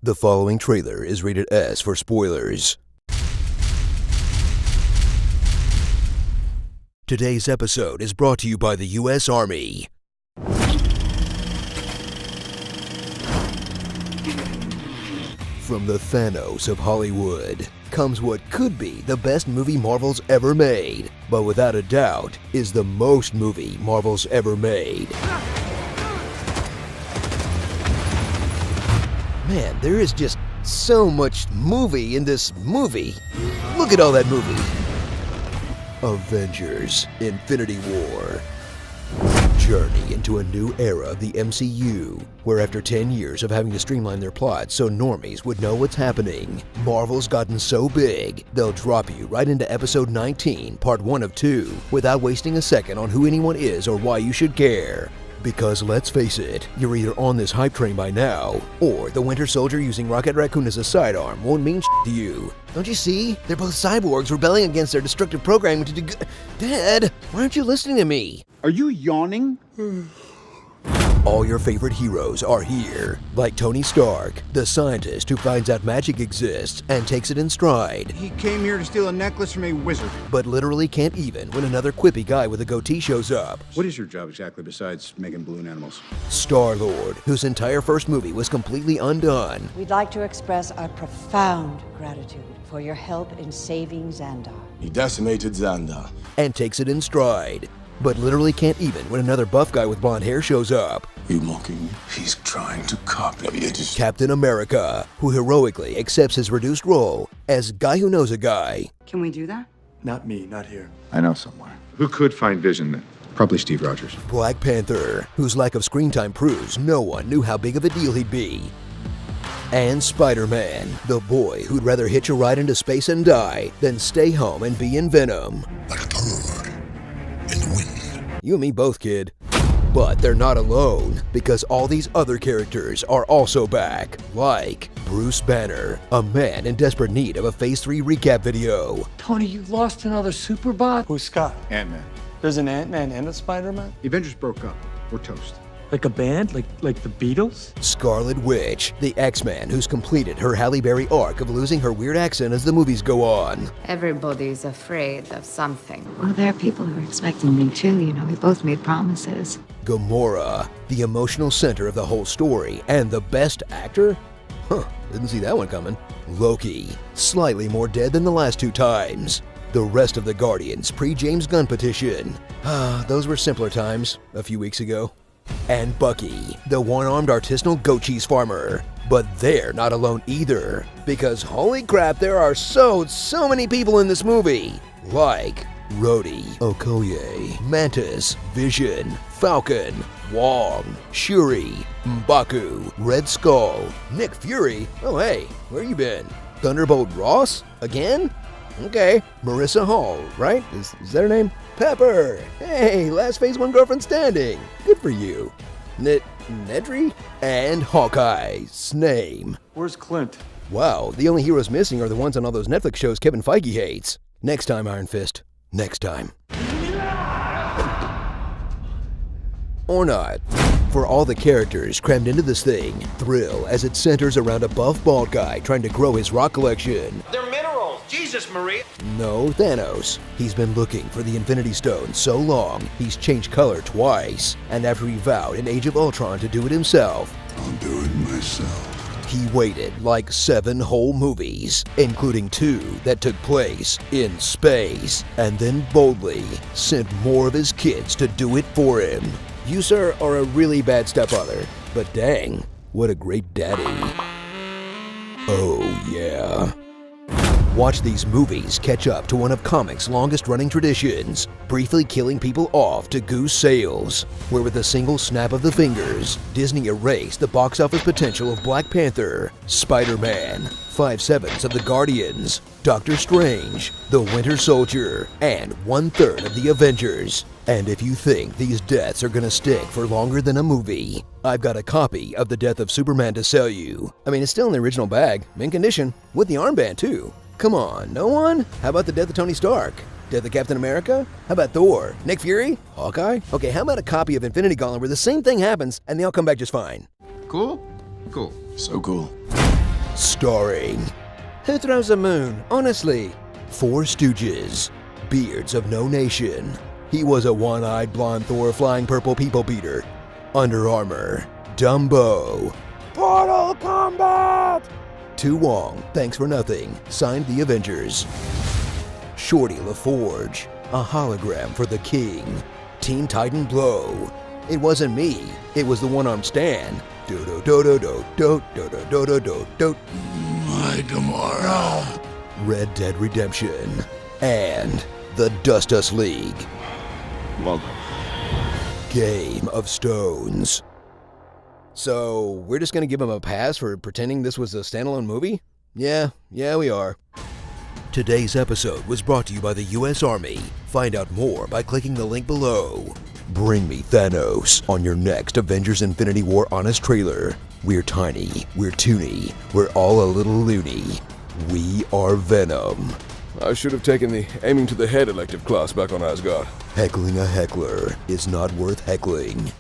The following trailer is rated S for spoilers. Today's episode is brought to you by the U.S. Army. From the Thanos of Hollywood comes what could be the best movie Marvel's ever made, but without a doubt is the most movie Marvel's ever made. Man, there is just so much movie in this movie. Look at all that movie. Avengers Infinity War. Journey into a new era of the MCU, where after 10 years of having to streamline their plot so normies would know what's happening, Marvel's gotten so big, they'll drop you right into episode 19, part 1 of 2, without wasting a second on who anyone is or why you should care. Because let's face it, you're either on this hype train by now, or the Winter Soldier using Rocket Raccoon as a sidearm won't mean shit to you. Don't you see? They're both cyborgs rebelling against their destructive programming to do good. Dad, why aren't you listening to me? Are you yawning? All your favorite heroes are here, like Tony Stark, the scientist who finds out magic exists and takes it in stride, He came here to steal a necklace from a wizard. but literally can't even when another quippy guy with a goatee shows up. What is your job exactly besides making balloon animals? Star-Lord, whose entire first movie was completely undone, We'd like to express our profound gratitude for your help in saving Xandar. He decimated Xandar. and takes it in stride, but literally can't even when another buff guy with blonde hair shows up. You mocking me? He's trying to copy it. Captain America, who heroically accepts his reduced role as guy who knows a guy. Can we do that? Not me, not here. I know somewhere. Who could find Vision then? Probably Steve Rogers. Black Panther, whose lack of screen time proves no one knew how big of a deal he'd be. And Spider-Man, the boy who'd rather hitch a ride into space and die than stay home and be in Venom. Like a bird in the wind. You and me both, kid. But they're not alone, because all these other characters are also back, like Bruce Banner, a man in desperate need of a Phase 3 recap video. Tony, you lost another Superbot? Who's Scott? Ant-Man. There's an Ant-Man and a Spider-Man? The Avengers broke up. We're toast. Like a band? Like the Beatles? Scarlet Witch, the X-Man who's completed her Halle Berry arc of losing her weird accent as the movies go on. Everybody's afraid of something. Well, there are people who are expecting me too. You know, we both made promises. Gamora, the emotional center of the whole story and the best actor? Didn't see that one coming. Loki, slightly more dead than the last two times. The rest of the Guardians pre-James Gunn petition. Those were simpler times a few weeks ago. And Bucky, the one-armed artisanal goat cheese farmer. But they're not alone either, because holy crap, there are so many people in this movie. Like Rhodey, Okoye, Mantis, Vision, Falcon, Wong, Shuri, M'Baku, Red Skull, Nick Fury. Oh hey, where you been? Thunderbolt Ross? Again? Okay. Marissa Hall, right? Is that her name? Pepper! Hey, last Phase 1 girlfriend standing. Good for you. Nedry? And Hawkeye's name. Where's Clint? Wow, the only heroes missing are the ones on all those Netflix shows Kevin Feige hates. Next time, Iron Fist. Next time. Or not. For all the characters crammed into this thing, thrill as it centers around a buff bald guy trying to grow his rock collection. They're minerals! Jesus, Maria! No, Thanos. He's been looking for the Infinity Stone so long, he's changed color twice. And after he vowed in Age of Ultron to do it himself, I'll do it myself. he waited like 7 whole movies, including 2 that took place in space, and then boldly sent more of his kids to do it for him. You, sir, are a really bad stepfather, but dang, what a great daddy. Oh, yeah. Watch these movies catch up to one of comics' longest-running traditions, briefly killing people off to goose sales, where with a single snap of the fingers, Disney erased the box office potential of Black Panther, Spider-Man, 5/7 of the Guardians, Doctor Strange, the Winter Soldier, and 1/3 of the Avengers. And if you think these deaths are gonna stick for longer than a movie, I've got a copy of The Death of Superman to sell you. I mean, it's still in the original bag, mint condition, with the armband too. Come on, no one? How about The Death of Tony Stark? Death of Captain America? How about Thor? Nick Fury? Hawkeye? Okay, how about a copy of Infinity Gauntlet where the same thing happens and they all come back just fine? Cool? Cool. So cool. Starring Who throws a moon? Honestly. Four Stooges, Beards of No Nation. He was a one-eyed blonde Thor flying purple people beater. Under Armour, Dumbo. Portal Combat! Tu Wong, thanks for nothing, signed the Avengers. Shorty LaForge, a hologram for the King. Teen Titan Blow. It wasn't me, it was the one-armed Stan. Do do do do do do do do do do do. My Gamora. Red Dead Redemption. And the Dust Us League. Welcome. Game of Stones. So, we're just gonna give him a pass for pretending this was a standalone movie? Yeah, we are. Today's episode was brought to you by the U.S. Army. Find out more by clicking the link below. Bring me Thanos on your next Avengers Infinity War honest trailer. We're tiny, we're toony, we're all a little loony. We are Venom. I should have taken the aiming to the head elective class back on Asgard. Heckling a heckler is not worth heckling.